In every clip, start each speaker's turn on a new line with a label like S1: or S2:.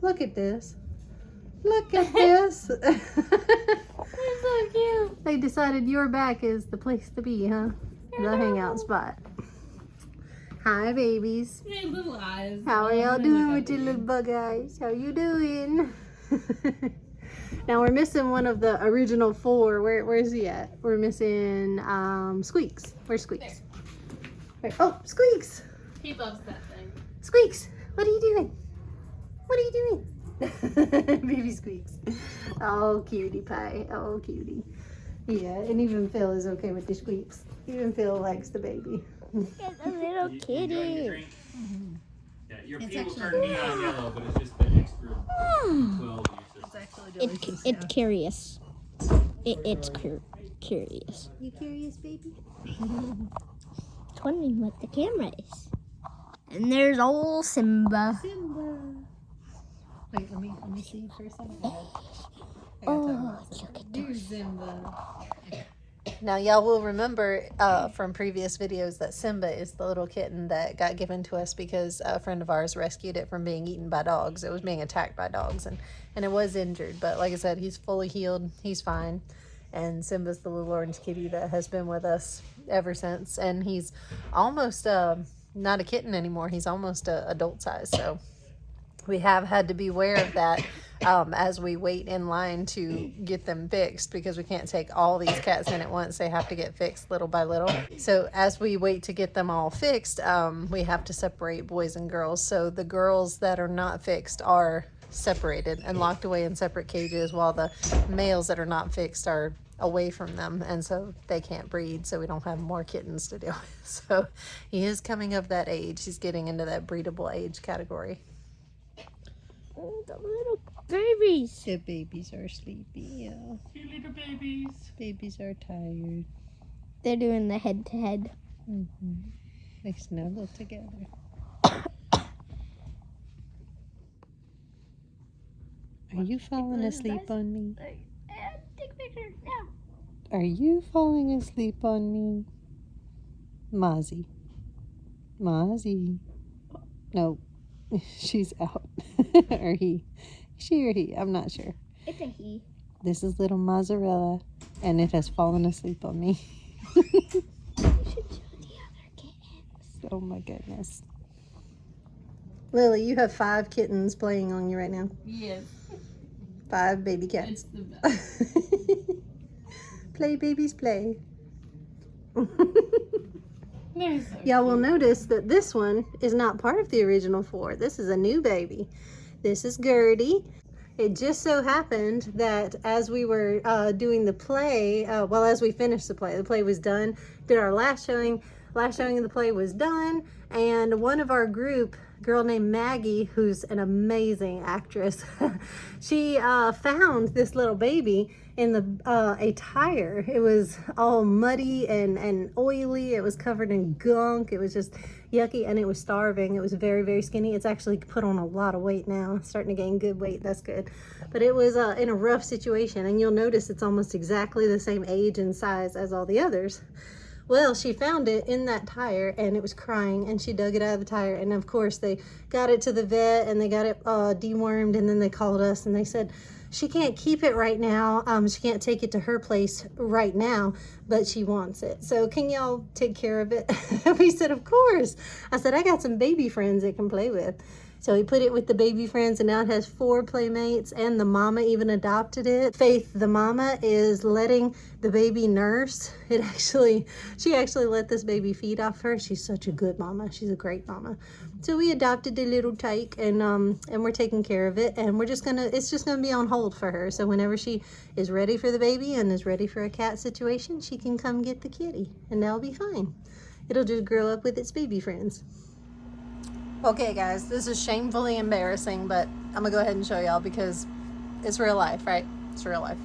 S1: Look at this. Look at this.
S2: They're so cute.
S1: They decided your back is the place to be, huh? The hangout spot. Hi, babies.
S2: Hey, little eyes.
S1: How are y'all doing with your little bug eyes? How you doing? Now we're missing one of the original 4. Where's he at? We're missing Squeaks. Where's Squeaks? Wait, oh, Squeaks!
S2: He loves that thing.
S1: Squeaks! What are you doing? What are you doing? Baby Squeaks. Oh, cutie pie. Oh, cutie. Yeah, and even Phil is okay with the squeaks. Even Phil likes the baby.
S2: It's a little kitty.
S3: Yeah, your pee will turn neon yellow, but it's just the extra 12
S1: It's actually delicious.
S2: It's curious. It's curious.
S1: You curious, baby?
S2: It's wondering what the camera is. And there's old Simba.
S1: Simba. Wait, let me see for a second.
S2: Oh, look at
S1: There's Simba. Now, y'all will remember from previous videos that Simba is the little kitten that got given to us because a friend of ours rescued it from being eaten by dogs. It was being attacked by dogs, and it was injured. But like I said, he's fully healed. He's fine. And Simba's the little orange kitty that has been with us ever since. And he's almost not a kitten anymore. He's almost adult size. So we have had to be aware of that as we wait in line to get them fixed, because we can't take all these cats in at once. They have to get fixed little by little. So as we wait to get them all fixed, we have to separate boys and girls. So the girls that are not fixed are separated and locked away in separate cages, while the males that are not fixed are away from them, and so they can't breed, so we don't have more kittens to deal with. So he is coming of that age. He's getting into that breedable age category.
S2: Oh, the little babies.
S1: The babies are sleepy, yeah.
S3: You little babies.
S1: Babies are tired.
S2: They're doing the head-to-head.
S1: They snuggle together. Are you falling asleep on me?
S2: Take a picture now.
S1: Are you falling asleep on me? Mozzie. Mozzie. No, she's out. Or he. She or he, I'm not sure.
S2: It's a he.
S1: This is little mozzarella, and it has fallen asleep on me.
S2: You should show the other kittens.
S1: Oh my goodness. Lily, you have 5 kittens playing on you right now.
S2: Yes.
S1: 5 baby cats.
S2: It's the best.
S1: Play, babies, play.
S2: They're so
S1: Y'all will notice that this one is not part of the original 4. This is a new baby. This is Gertie. It just so happened that as we were doing the play, as we finished the play was done, did our last showing of the play was done, and one of our group, a girl named Maggie, who's an amazing actress, she found this little baby in a tire. It was all muddy and oily. It was covered in gunk. It was just yucky, and it was starving. It was very, very skinny. It's actually put on a lot of weight now. It's starting to gain good weight. That's good. But it was in a rough situation, and you'll notice it's almost exactly the same age and size as all the others. Well, she found it in that tire, and it was crying, and she dug it out of the tire, and of course they got it to the vet, and they got it dewormed, and then they called us, and they said she can't keep it right now. She can't take it to her place right now, but she wants it. So can y'all take care of it? We said, of course. I said, I got some baby friends it can play with. So we put it with the baby friends, and now it has 4 playmates, and the mama even adopted it. Faith, the mama, is letting the baby nurse. She actually let this baby feed off her. She's such a good mama. She's a great mama. So we adopted the little tyke, and we're taking care of it, and it's just gonna be on hold for her. So whenever she is ready for the baby and is ready for a cat situation, she can come get the kitty, and that'll be fine. It'll just grow up with its baby friends. Okay guys, this is shamefully embarrassing, but I'm gonna go ahead and show y'all because it's real life, right? It's real life.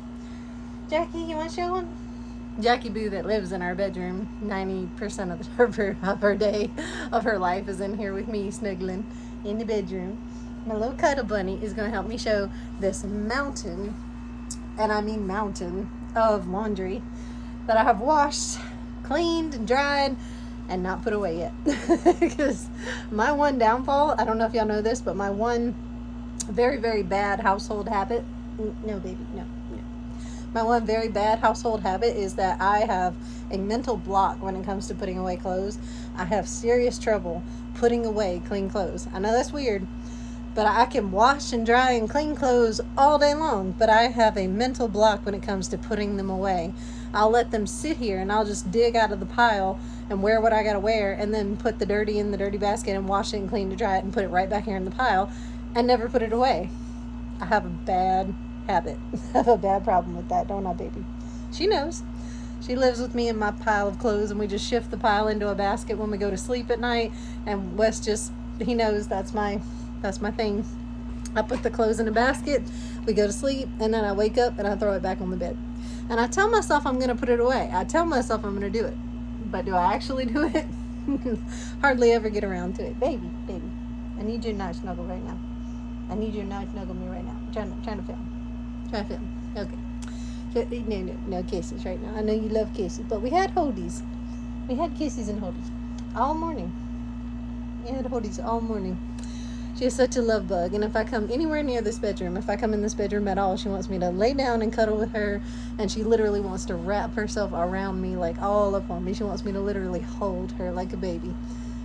S1: Jackie, you wanna show them? Jackie Boo, that lives in our bedroom 90% of her day, of her life, is in here with me snuggling in the bedroom. My little cuddle bunny is gonna help me show this mountain, and I mean mountain, of laundry that I have washed, cleaned, and dried, and not put away yet. Because my one downfall, I don't know if y'all know this, but my one very, very bad household habit. No, baby, no. My one very bad household habit is that I have a mental block when it comes to putting away clothes. I have serious trouble putting away clean clothes. I know that's weird, but I can wash and dry and clean clothes all day long, but I have a mental block when it comes to putting them away. I'll let them sit here and I'll just dig out of the pile and wear what I gotta wear, and then put the dirty in the dirty basket and wash it and clean to dry it and put it right back here in the pile and never put it away. I have a bad habit. I have a bad problem with that, don't I, baby? She knows. She lives with me in my pile of clothes, and we just shift the pile into a basket when we go to sleep at night, and Wes just, he knows that's my thing. I put the clothes in a basket, we go to sleep, and then I wake up and I throw it back on the bed. And I tell myself I'm going to put it away. I tell myself I'm going to do it. But do I actually do it? Hardly ever get around to it. Baby, I need you to not snuggle right now. I need you to not snuggle me right now. I'm trying to film. Try to film. Okay. No kisses right now. I know you love kisses, but we had holdies. We had kisses and holdies all morning. We had holdies all morning. She is such a love bug, and if I come anywhere near this bedroom, if I come in this bedroom at all, she wants me to lay down and cuddle with her, and she literally wants to wrap herself around me, like all up on me. She wants me to literally hold her like a baby.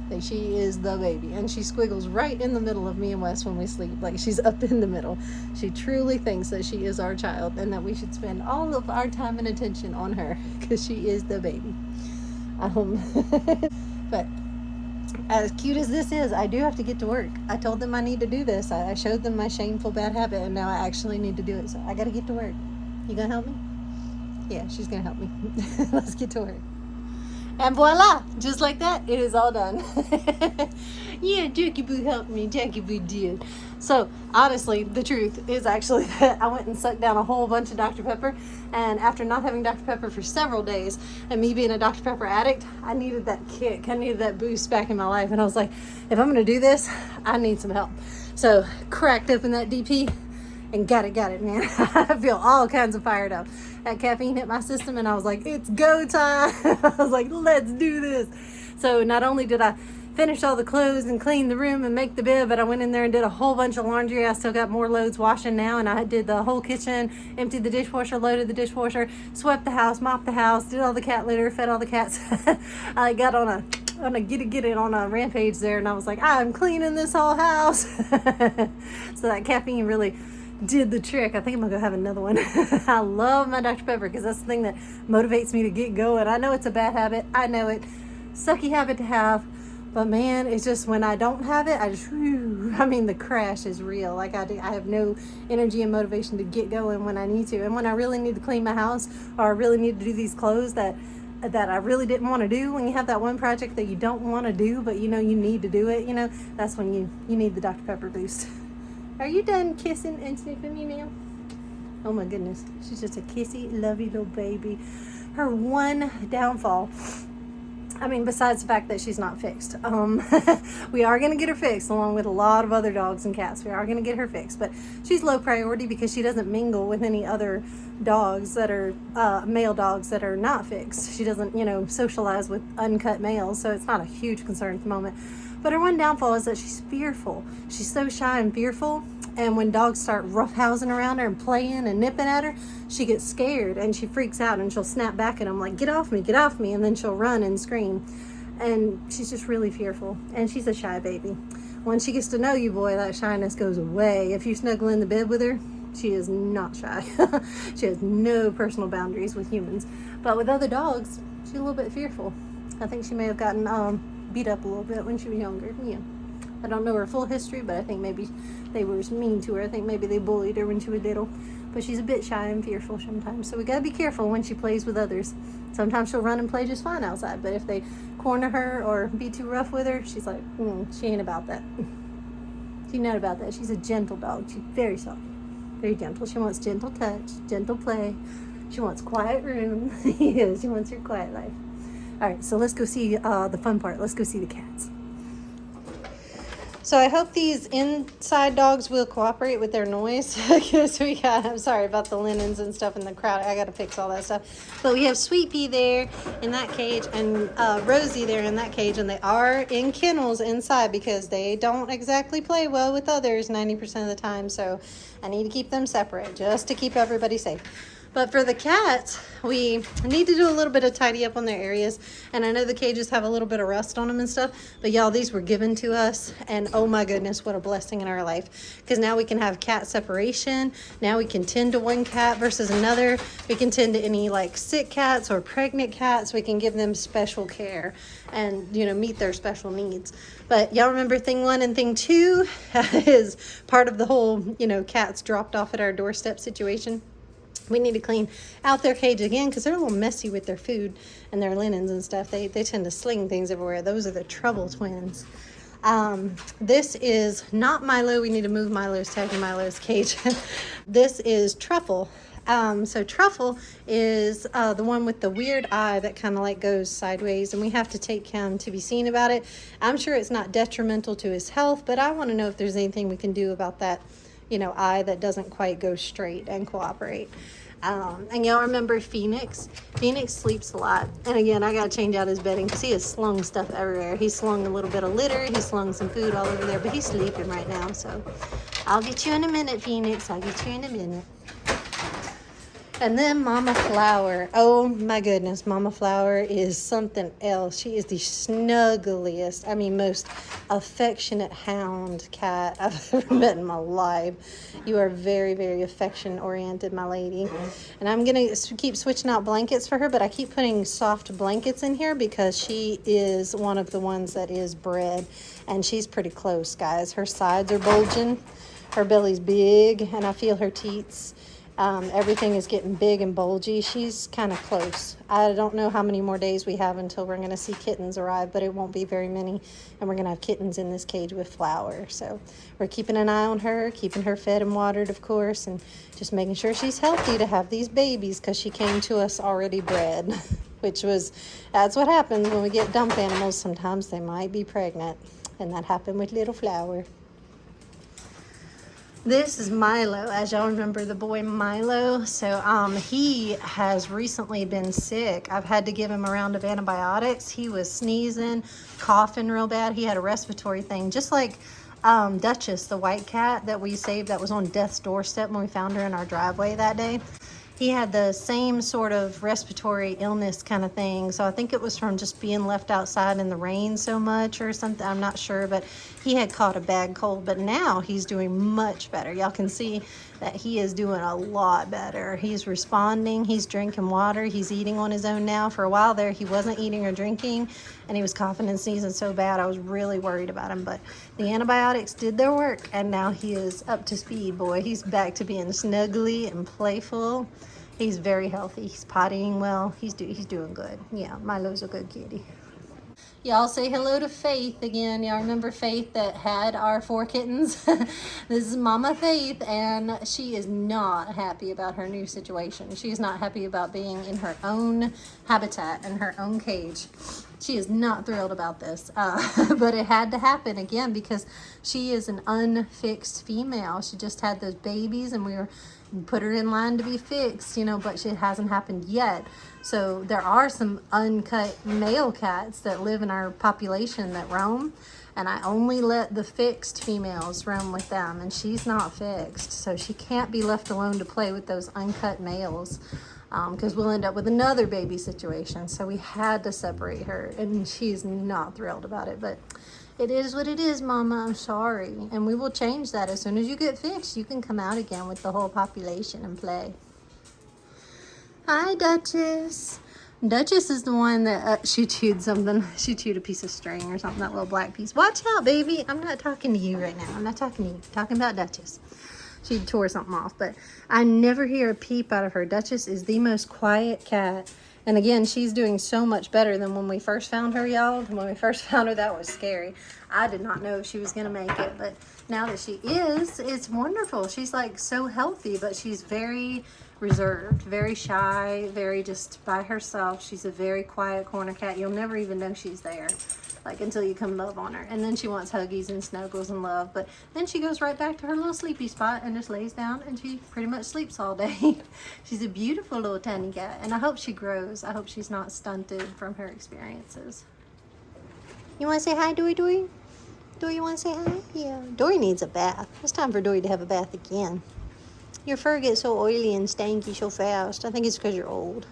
S1: Like, she is the baby, and she squiggles right in the middle of me and Wes when we sleep. Like, she's up in the middle. She truly thinks that she is our child and that we should spend all of our time and attention on her because she is the baby. But as cute as this is, I do have to get to work. I told them I need to do this. I showed them my shameful bad habit, and now I actually need to do it. So I got to get to work. You gonna help me? Yeah, she's gonna help me. Let's get to work. And voila, just like that, it is all done. Yeah, Jackie Boo helped me. Jackie Boo did. So, honestly, the truth is actually that I went and sucked down a whole bunch of Dr. Pepper. And after not having Dr. Pepper for several days, and me being a Dr. Pepper addict, I needed that kick. I needed that boost back in my life. And I was like, if I'm going to do this, I need some help. So, cracked open that DP and got it, man. I feel all kinds of fired up. That caffeine hit my system, and I was like, it's go time. I was like, let's do this. So not only did I finish all the clothes and clean the room and make the bed, but I went in there and did a whole bunch of laundry. I still got more loads washing now, and I did the whole kitchen, emptied the dishwasher, loaded the dishwasher, swept the house, mopped the house, did all the cat litter, fed all the cats. I got on a get it on a rampage there, and I was like, I'm cleaning this whole house. So that caffeine really did the trick. I think I'm gonna go have another one. I love my Dr. Pepper because that's the thing that motivates me to get going. I know it's a bad habit. I know it. Sucky habit to have. But man, it's just when I don't have it, the crash is real. Like I have no energy and motivation to get going when I need to. And when I really need to clean my house, or I really need to do these clothes that I really didn't want to do, when you have that one project that you don't want to do, but you know you need to do it, that's when you need the Dr. Pepper boost. Are you done kissing and sniffing me now? Oh my goodness. She's just a kissy, lovey little baby. Her one downfall, besides the fact that she's not fixed. We are going to get her fixed along with a lot of other dogs and cats. We are going to get her fixed. But she's low priority because she doesn't mingle with any other dogs that are male dogs that are not fixed. She doesn't, socialize with uncut males. So it's not a huge concern at the moment. But her one downfall is that she's fearful. She's so shy and fearful. And when dogs start roughhousing around her and playing and nipping at her, she gets scared and she freaks out and she'll snap back at them like, get off me. And then she'll run and scream. And she's just really fearful. And she's a shy baby. When she gets to know you, boy, that shyness goes away. If you snuggle in the bed with her, she is not shy. She has no personal boundaries with humans. But with other dogs, she's a little bit fearful. I think she may have gotten beat up a little bit when she was younger. Yeah. I don't know her full history, but I think maybe they were mean to her. I think maybe they bullied her when she was little. But she's a bit shy and fearful sometimes. So we gotta be careful when she plays with others. Sometimes she'll run and play just fine outside, but if they corner her or be too rough with her, she's like, she ain't about that. She's not about that. She's a gentle dog. She's very soft, very gentle. She wants gentle touch, gentle play. She wants quiet room. Yeah, she wants her quiet life. All right, so let's go see the fun part. Let's go see the cats. So I hope these inside dogs will cooperate with their noise, because I'm sorry about the linens and stuff in the crowd. I got to fix all that stuff. But we have Sweet Pea there in that cage and Rosie there in that cage, and they are in kennels inside because they don't exactly play well with others 90% of the time. So I need to keep them separate just to keep everybody safe. But for the cats, we need to do a little bit of tidy up on their areas. And I know the cages have a little bit of rust on them and stuff. But y'all, these were given to us. And oh my goodness, what a blessing in our life. Because now we can have cat separation. Now we can tend to one cat versus another. We can tend to any like sick cats or pregnant cats. We can give them special care and, you know, meet their special needs. But y'all remember thing 1 and thing 2 is part of the whole, you know, cats dropped off at our doorstep situation. We need to clean out their cage again because they're a little messy with their food and their linens and stuff. They tend to sling things everywhere. Those are the trouble twins. This is not Milo. We need to move Milo's tag in Milo's cage. This is Truffle. So Truffle is the one with the weird eye that kind of like goes sideways, and we have to take him to be seen about it. I'm sure it's not detrimental to his health, but I want to know if there's anything we can do about that, you know, eye that doesn't quite go straight and cooperate. And y'all remember Phoenix? Phoenix sleeps a lot. And again, I got to change out his bedding because he has slung stuff everywhere. He slung a little bit of litter. He slung some food all over there, but he's sleeping right now. So I'll get you in a minute, Phoenix. I'll get you in a minute. And then Mama Flower. Oh my goodness, Mama Flower is something else. She is the snuggliest, I mean most affectionate hound cat I've ever met in my life. You are very, very affection oriented, my lady. And I'm gonna keep switching out blankets for her, but I keep putting soft blankets in here because she is one of the ones that is bred, and she's pretty close, guys. Her sides are bulging, her belly's big, and I feel her teats. Everything is getting big and bulgy. She's kind of close. I don't know how many more days we have until we're going to see kittens arrive, but it won't be very many. And we're going to have kittens in this cage with Flower. So we're keeping an eye on her, keeping her fed and watered, of course, and just making sure she's healthy to have these babies because she came to us already bred, that's what happens when we get dump animals. Sometimes they might be pregnant, and that happened with little Flower. This is Milo, as y'all remember the boy Milo. So he has recently been sick. I've had to give him a round of antibiotics. He was sneezing, coughing real bad. He had a respiratory thing, just like Duchess, the white cat that we saved that was on death's doorstep when we found her in our driveway that day. He had the same sort of respiratory illness kind of thing. So I think it was from just being left outside in the rain so much or something. I'm not sure, but he had caught a bad cold. But now he's doing much better. Y'all can see that he is doing a lot better. He's responding. He's drinking water. He's eating on his own now. For a while there, he wasn't eating or drinking, and he was coughing and sneezing so bad. I was really worried about him. But the antibiotics did their work, and now he is up to speed, boy. He's back to being snuggly and playful. He's very healthy. He's pottying well. He's doing good. Yeah, Milo's a good kitty. Y'all say hello to Faith again. Y'all remember Faith that had our 4 kittens? This is Mama Faith, and she is not happy about her new situation. She is not happy about being in her own habitat and her own cage. She is not thrilled about this, but it had to happen again because she is an unfixed female. She just had those babies, and we put her in line to be fixed, you know, but it hasn't happened yet. So there are some uncut male cats that live in our population that roam, and I only let the fixed females roam with them, and she's not fixed, so she can't be left alone to play with those uncut males, because we'll end up with another baby situation. So we had to separate her, and she's not thrilled about it, but it is what it is, Mama. I'm sorry. And we will change that. As soon as you get fixed, you can come out again with the whole population and play. Hi, Duchess. Duchess is the one that she chewed something. She chewed a piece of string or something, that little black piece. Watch out, baby. I'm not talking to you right now. I'm not talking to you. I'm talking about Duchess. She tore something off, but I never hear a peep out of her. Duchess is the most quiet cat. And again, she's doing so much better than when we first found her, y'all. When we first found her, that was scary. I did not know if she was going to make it, but now that she is, it's wonderful. She's like so healthy, but she's very reserved, very shy, very just by herself. She's a very quiet corner cat. You'll never even know she's there. like until you come love on her. And then she wants huggies and snuggles and love, but then she goes right back to her little sleepy spot and just lays down and she pretty much sleeps all day. She's a beautiful little tiny cat, and I hope she grows. I hope she's not stunted from her experiences. You want to say hi, Dory? Dory, you want to say hi? Yeah. Dory needs a bath. It's time for Dory to have a bath again. Your fur gets so oily and stanky so fast. I think it's because you're old.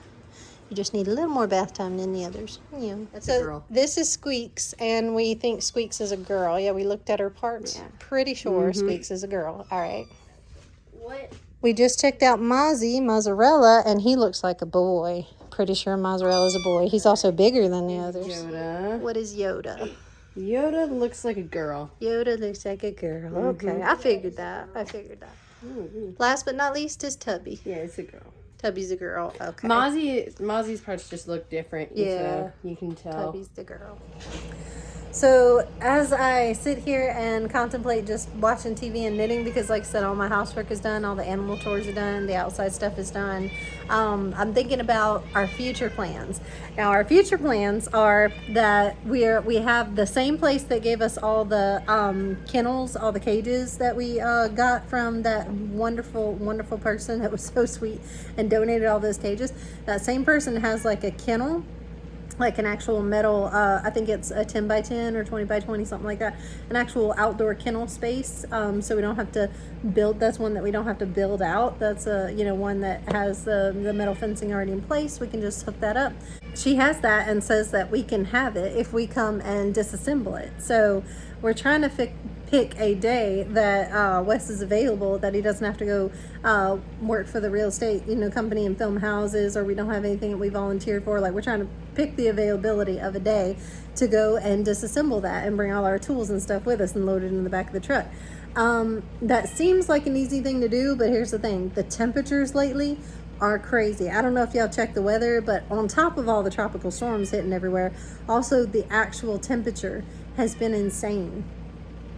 S1: You just need a little more bath time than the others. Yeah.
S4: That's a girl.
S1: This is Squeaks, and we think Squeaks is a girl. Yeah, we looked at her parts. Yeah. Pretty sure Squeaks is a girl. All right.
S2: What?
S1: We just checked out Mozzarella, and he looks like a boy. Pretty sure Mozzarella's a boy. He's also bigger than the others.
S4: Yoda.
S1: What is Yoda?
S4: Yoda looks like a girl.
S1: Yoda looks like a girl. Okay, I figured that. Last but not least is Tubby.
S4: Yeah, it's a girl.
S1: Tubby's a girl. Okay.
S4: Mozzie's parts just look different.
S1: Yeah.
S4: So you can tell.
S1: Tubby's the girl. So as I sit here and contemplate just watching TV and knitting, because like I said, all my housework is done, all the animal chores are done, the outside stuff is done, I'm thinking about our future plans. Now our future plans are that we have the same place that gave us all the kennels, all the cages that we got from that wonderful person that was so sweet and donated all those cages. That same person has like a kennel, like an actual metal, I think it's a 10 by 10 or 20 by 20, something like that, an actual outdoor kennel space, so we don't have to build. That's one that we don't have to build out. That's a one that has the metal fencing already in place. We can just hook that up. She has that and says that we can have it if we come and disassemble it. So we're trying to pick a day that Wes is available, that he doesn't have to go work for the real estate company and film houses, or we don't have anything that we volunteered for. Like, we're trying to pick the availability of a day to go and disassemble that and bring all our tools and stuff with us and load it in the back of the truck. That seems like an easy thing to do, but here's the thing: the temperatures lately are crazy. I don't know if y'all check the weather, but on top of all the tropical storms hitting everywhere, also the actual temperature has been insane.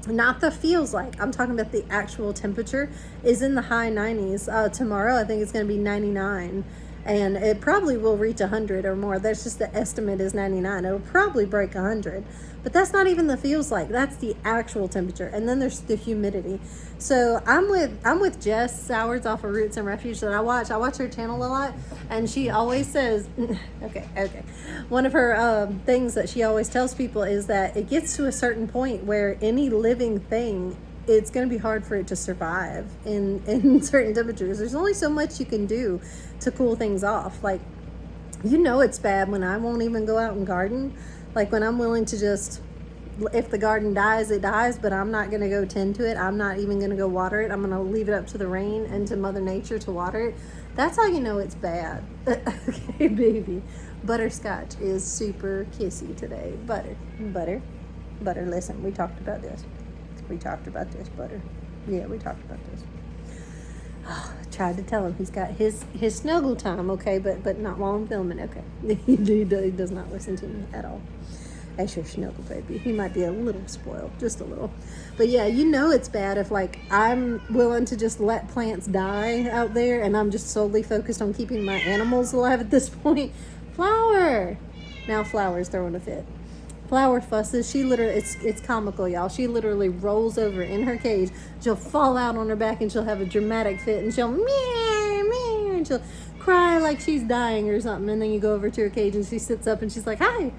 S1: Not the feels like, I'm talking about the actual temperature is in the high 90s. Tomorrow I think it's going to be 99, and it probably will reach 100 or more. That's just the estimate is 99. It'll probably break 100, but that's not even the feels like. That's the actual temperature. And then there's the humidity. So I'm with Jess Sowards off of Roots and Refuge that I watch her channel a lot, and she always says okay, one of her things that she always tells people is that it gets to a certain point where any living thing, it's going to be hard for it to survive in certain temperatures. There's only so much you can do to cool things off. Like, it's bad when I won't even go out and garden. Like, when I'm willing to just, if the garden dies, it dies, but I'm not going to go tend to it. I'm not even going to go water it. I'm going to leave it up to the rain and to Mother Nature to water it. That's how you know it's bad. Okay, baby. Butterscotch is super kissy today. Butter. Listen, we talked about this. Butter. Yeah, we talked about this. Oh, I tried to tell him he's got his snuggle time, okay, but not while I'm filming, okay. He does not listen to me at all. That's your snuggle, baby. He might be a little spoiled, just a little. But yeah, it's bad if, like, I'm willing to just let plants die out there and I'm just solely focused on keeping my animals alive at this point. Flower! Now Flower's throwing a fit. Flower fusses. She literally, it's comical, y'all. She literally rolls over in her cage. She'll fall out on her back and she'll have a dramatic fit and she'll meow, and she'll cry like she's dying or something. And then you go over to her cage and she sits up and she's like, hi.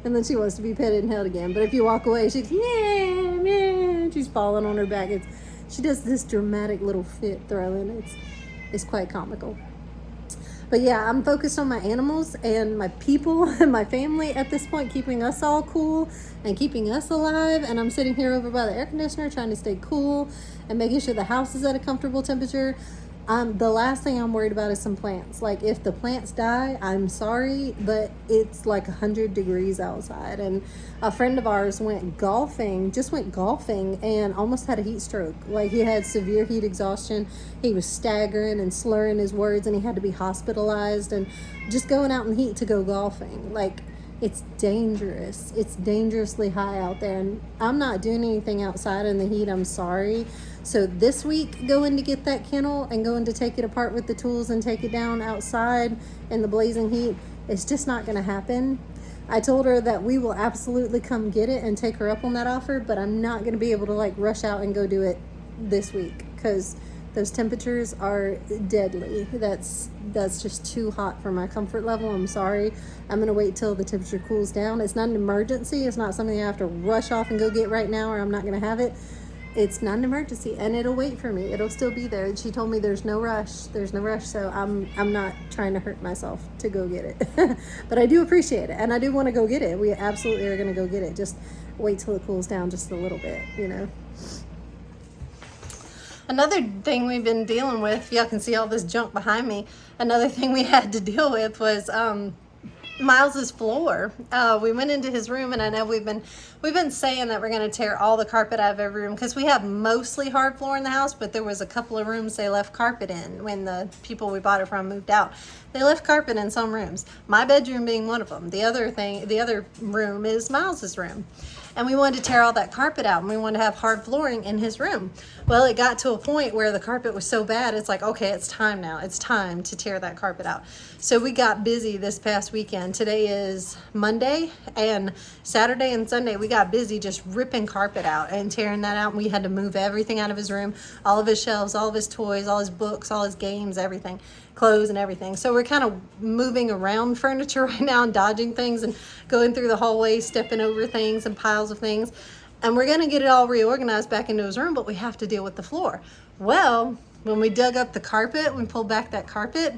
S1: And then she wants to be petted and held again. But if you walk away, she's meow, she's falling on her back. She does this dramatic little fit throw, and it's quite comical. But yeah, I'm focused on my animals and my people and my family at this point, keeping us all cool and keeping us alive. And I'm sitting here over by the air conditioner trying to stay cool and making sure the house is at a comfortable temperature. The last thing I'm worried about is some plants. Like, if the plants die, I'm sorry, but it's like 100 degrees outside. And a friend of ours went golfing and almost had a heat stroke. Like, he had severe heat exhaustion. He was staggering and slurring his words, and he had to be hospitalized, and just going out in heat to go golfing. Like, it's dangerous. It's dangerously high out there, and I'm not doing anything outside in the heat. I'm sorry. So this week, going to get that kennel and going to take it apart with the tools and take it down outside in the blazing heat, it's just not going to happen. I told her that we will absolutely come get it and take her up on that offer, but I'm not going to be able to like rush out and go do it this week because those temperatures are deadly. That's just too hot for my comfort level. I'm sorry. I'm going to wait till the temperature cools down. It's not an emergency. It's not something I have to rush off and go get right now or I'm not going to have it. It's not an emergency and it'll wait for me. It'll still be there. She told me there's no rush. So I'm not trying to hurt myself to go get it. But I do appreciate it and I do want to go get it. We absolutely are going to go get it. Just wait till it cools down just a little bit, you know. Another thing we've been dealing with, y'all can see all this junk behind me. Another thing we had to deal with was Miles's floor. We went into his room, and I know we've been saying that we're going to tear all the carpet out of every room because we have mostly hard floor in the house, but there was a couple of rooms they left carpet in when the people we bought it from moved out. They left carpet in some rooms, my bedroom being one of them. The other room is Miles's room. And we wanted to tear all that carpet out and we wanted to have hard flooring in his room. Well, it got to a point where the carpet was so bad, it's like, okay, it's time now. It's time to tear that carpet out. So we got busy this past weekend. Today is Monday, and Saturday and Sunday we got busy just ripping carpet out and tearing that out. And we had to move everything out of his room, all of his shelves, all of his toys, all his books, all his games, everything, clothes and everything. So we're kind of moving around furniture right now and dodging things and going through the hallway, stepping over things and piles of things. And we're gonna get it all reorganized back into his room, but we have to deal with the floor. Well, when we dug up the carpet, we pulled back that carpet,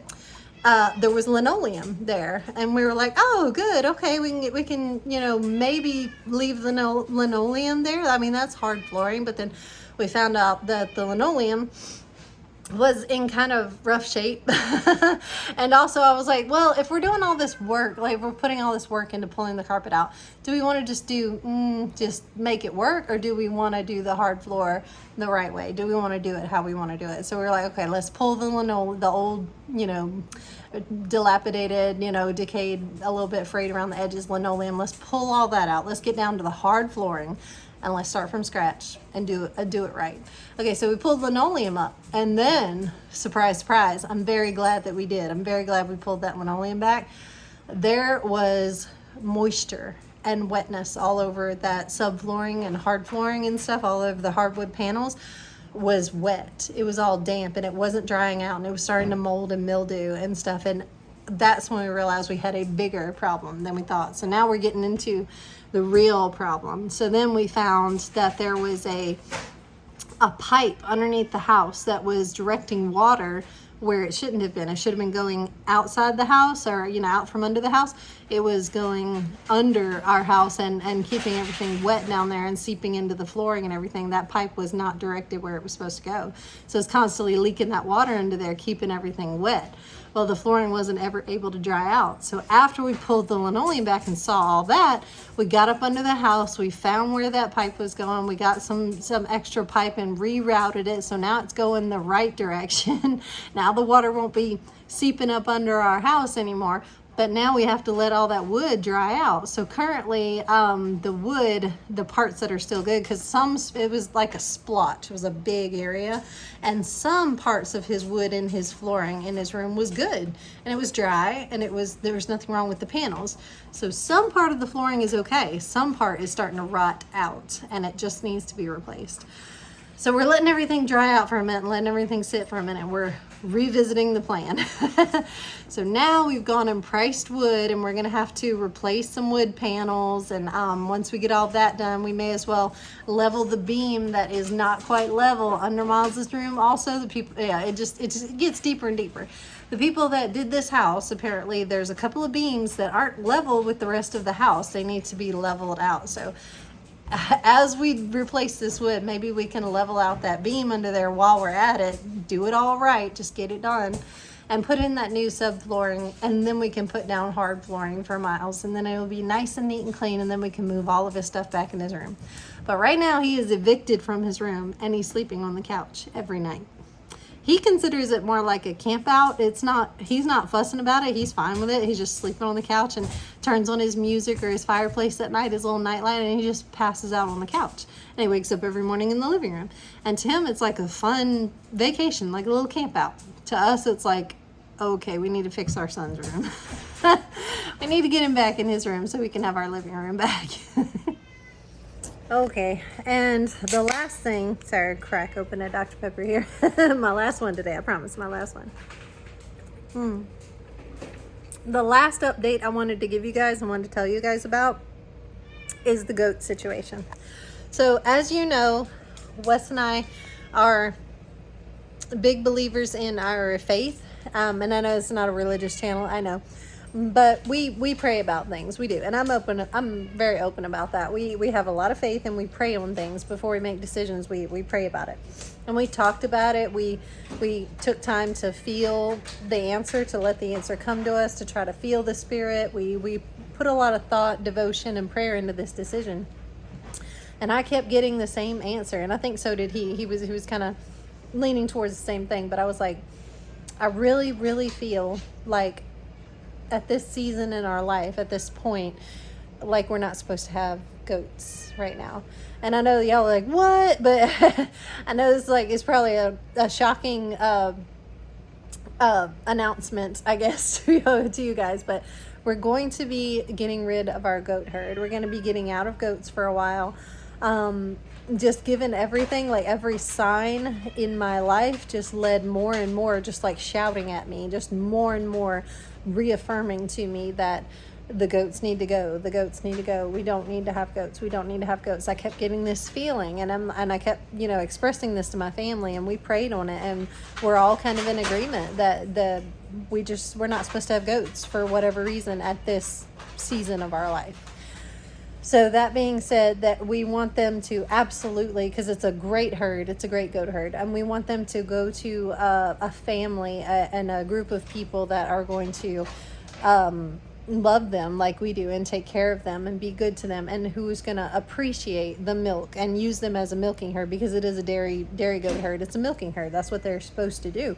S1: there was linoleum there. And we were like, oh, good, okay, we can, you know, maybe leave the linoleum there. I mean, that's hard flooring, but then we found out that the linoleum was in kind of rough shape. And also I was like, well, if we're doing all this work, like we're putting all this work into pulling the carpet out, do we want to just just make it work, or do we want to do the hard floor the right way? Do we want to do it how we want to do it? So we were like, okay, let's pull the old, you know, dilapidated, you know, decayed, a little bit frayed around the edges linoleum. Let's pull all that out. Let's get down to the hard flooring and let's start from scratch and do it right. Okay, so we pulled linoleum up, and then, surprise, surprise, I'm very glad that we did. I'm very glad we pulled that linoleum back. There was moisture and wetness all over that subflooring and hard flooring and stuff, all over the hardwood panels was wet. It was all damp and it wasn't drying out, and it was starting to mold and mildew and stuff. And that's when we realized we had a bigger problem than we thought. So now we're getting into the real problem. So then we found that there was a pipe underneath the house that was directing water where it shouldn't have been. It should have been going outside the house, or, you know, out from under the house. It was going under our house and keeping everything wet down there and seeping into the flooring and everything. That pipe was not directed where it was supposed to go. So it's constantly leaking that water into there, keeping everything wet. Well, the flooring wasn't ever able to dry out. So after we pulled the linoleum back and saw all that, we got up under the house, we found where that pipe was going, we got some extra pipe and rerouted it, so now it's going the right direction. Now the water won't be seeping up under our house anymore, but now we have to let all that wood dry out. So currently, the wood, the parts that are still good, because it was like a splotch, it was a big area, and some parts of his wood in his flooring in his room was good, and it was dry, and there was nothing wrong with the panels. So some part of the flooring is okay, some part is starting to rot out, and it just needs to be replaced. So we're letting everything dry out for a minute, letting everything sit for a minute. We're revisiting the plan. So now we've gone and priced wood, and we're gonna have to replace some wood panels. And once we get all that done, we may as well level the beam that is not quite level under Miles's room. Also, the people, yeah, it just gets deeper and deeper. The people that did this house, apparently there's a couple of beams that aren't level with the rest of the house. They need to be leveled out. So as we replace this wood, maybe we can level out that beam under there while we're at it, do it all right, just get it done, and put in that new subflooring, and then we can put down hard flooring for Miles, and then it'll be nice and neat and clean, and then we can move all of his stuff back in his room. But right now he is evicted from his room, and he's sleeping on the couch every night. He considers it more like a camp out. He's not fussing about it. He's fine with it. He's just sleeping on the couch and turns on his music or his fireplace at night, his little nightlight, and he just passes out on the couch. And he wakes up every morning in the living room. And to him, it's like a fun vacation, like a little camp out. To us, it's like, okay, we need to fix our son's room. We need to get him back in his room so we can have our living room back. Okay, and the last thing, sorry, crack open a Dr. Pepper here. My last one today, I promise, my last one. The last update I wanted to give you guys and wanted to tell you guys about is the goat situation. So as you know, Wes and I are big believers in our faith. And I know it's not a religious channel, I know. But we pray about things. We do. And I'm very open about that. We have a lot of faith and we pray on things before we make decisions. We pray about it. And we talked about it. We took time to feel the answer, to let the answer come to us, to try to feel the Spirit. We put a lot of thought, devotion, and prayer into this decision. And I kept getting the same answer. And I think so did he. He was kind of leaning towards the same thing. But I was like, I really, really feel like at this season in our life, at this point, like we're not supposed to have goats right now. And I know y'all are like, what? But I know it's probably a shocking announcement, I guess, to you guys. But we're going to be getting rid of our goat herd. We're going to be getting out of goats for a while. Just given everything, like every sign in my life just led more and more, just like shouting at me, just more and more reaffirming to me that the goats need to go. The goats need to go. We don't need to have goats. We don't need to have goats. I kept getting this feeling, and I kept, expressing this to my family, and we prayed on it, and we're all kind of in agreement that we're not supposed to have goats for whatever reason at this season of our life. So that being said, that we want them to absolutely, because it's a great herd, it's a great goat herd, and we want them to go to a family and a group of people that are going to love them like we do and take care of them and be good to them, and who's going to appreciate the milk and use them as a milking herd, because it is a dairy goat herd. It's a milking herd. That's what they're supposed to do.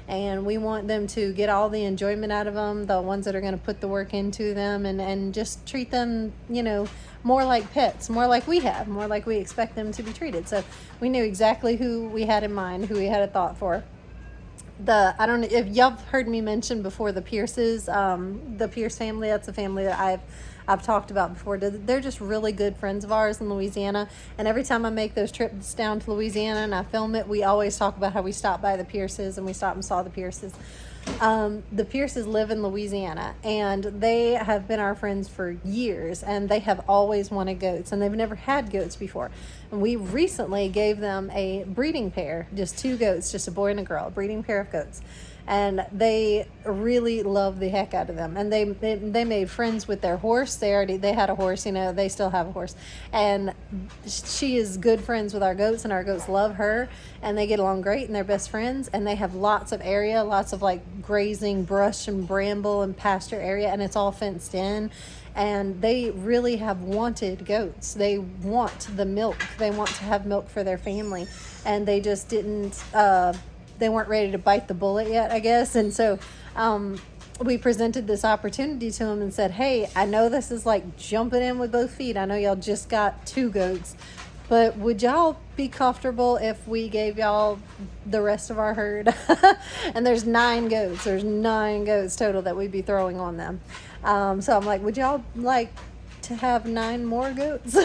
S1: And we want them to get all the enjoyment out of them, the ones that are going to put the work into them, and just treat them, more like pets, more like we have, more like we expect them to be treated. So we knew exactly who we had in mind, who we had a thought for. I don't know if y'all have heard me mention before the Pierces, the Pierce family. That's a family that I've talked about before. They're just really good friends of ours in Louisiana. And every time I make those trips down to Louisiana and I film it, we always talk about how we stopped by the Pierces and we stopped and saw the Pierces. The Pierces live in Louisiana, and they have been our friends for years, and they have always wanted goats, and they've never had goats before. And we recently gave them a breeding pair, just 2 goats, just a boy and a girl, a breeding pair of goats. And they really love the heck out of them. And they made friends with their horse. They had a horse, they still have a horse. And she is good friends with our goats, and our goats love her, and they get along great, and they're best friends. And they have lots of area, lots of like grazing brush and bramble and pasture area, and it's all fenced in. And they really have wanted goats. They want the milk. They want to have milk for their family. And they just didn't, they weren't ready to bite the bullet yet, I guess. And so we presented this opportunity to them and said, hey, I know this is like jumping in with both feet. I know y'all just got 2 goats, but would y'all be comfortable if we gave y'all the rest of our herd? And there's 9 goats. There's 9 goats total that we'd be throwing on them. So I'm like, would y'all like to have 9 more goats?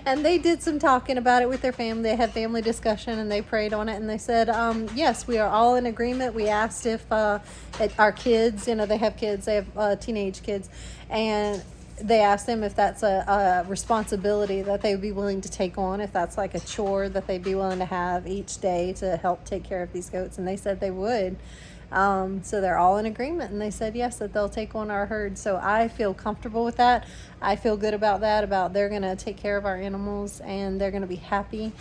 S1: and they did some talking about it with their family. They had family discussion and they prayed on it, and they said, yes, we are all in agreement. We asked if our kids, they have kids, they have teenage kids, and they asked them if that's a responsibility that they would be willing to take on, if that's like a chore that they'd be willing to have each day to help take care of these goats, and they said they would. So they're all in agreement, and they said yes, that they'll take on our herd. So I feel comfortable with that. I feel good about that, about they're going to take care of our animals and they're going to be happy.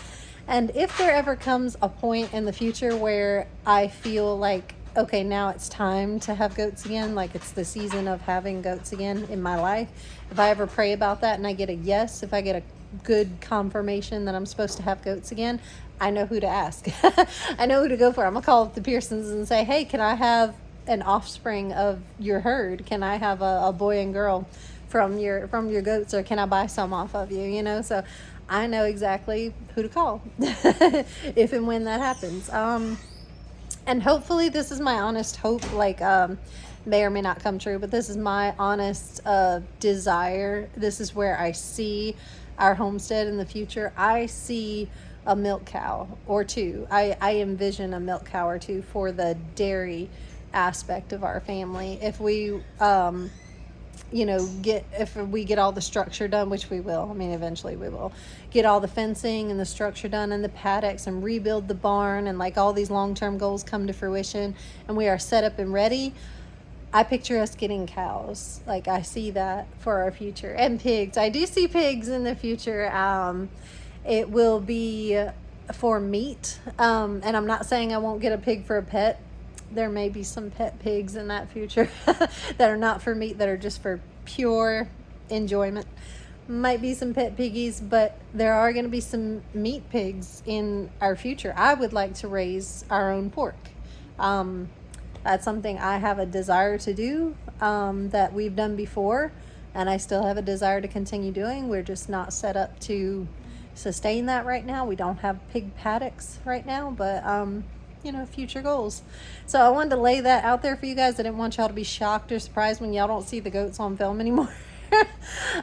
S1: And if there ever comes a point in the future where I feel like, okay, now it's time to have goats again, like it's the season of having goats again in my life, if I ever pray about that and I get a yes, if I get a good confirmation that I'm supposed to have goats again, I know who to ask. I know who to go for. I'm gonna call up the Pearsons and say, hey, can I have an offspring of your herd? Can I have a boy and girl from your goats, or can I buy some off of you? So I know exactly who to call if and when that happens. And hopefully this is my honest hope, like may or may not come true, but this is my honest desire. This is where I see our homestead in the future. I see a milk cow or two. I envision a milk cow or two for the dairy aspect of our family. If we if we get all the structure done, which we will, I mean, eventually we will get all the fencing and the structure done and the paddocks and rebuild the barn, and like all these long-term goals come to fruition and we are set up and ready, I picture us getting cows. Like, I see that for our future. And pigs. I do see pigs in the future. It will be for meat. And I'm not saying I won't get a pig for a pet. There may be some pet pigs in that future that are not for meat, that are just for pure enjoyment. Might be some pet piggies, but there are going to be some meat pigs in our future. I would like to raise our own pork. That's something I have a desire to do, that we've done before, and I still have a desire to continue doing. We're just not set up to sustain that right now. We don't have pig paddocks right now, but future goals. So I wanted to lay that out there for you guys. I didn't want y'all to be shocked or surprised when y'all don't see the goats on film anymore.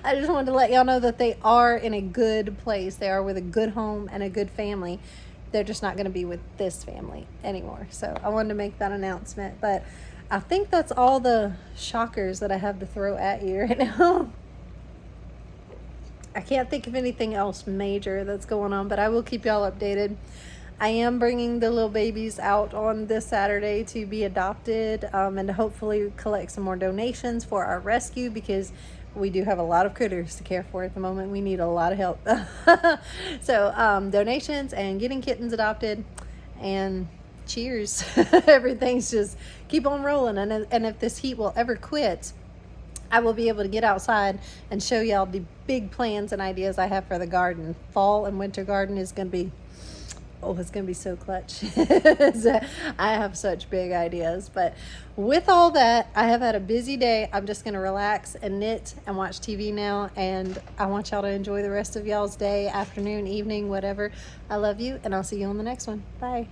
S1: I just wanted to let y'all know that they are in a good place. They are with a good home and a good family. They're just not going to be with this family anymore. So I wanted to make that announcement. But I think that's all the shockers that I have to throw at you right now. I can't think of anything else major that's going on, but I will keep y'all updated. I am bringing the little babies out on this Saturday to be adopted, and to hopefully collect some more donations for our rescue, because we do have a lot of critters to care for at the moment. We need a lot of help. So donations and getting kittens adopted, and cheers. Everything's just keep on rolling. And if this heat will ever quit, I will be able to get outside and show y'all the big plans and ideas I have for the garden. Fall and winter garden is going to be, it's going to be so clutch. I have such big ideas. But with all that, I have had a busy day. I'm just going to relax and knit and watch TV now. And I want y'all to enjoy the rest of y'all's day, afternoon, evening, whatever. I love you, and I'll see you on the next one. Bye.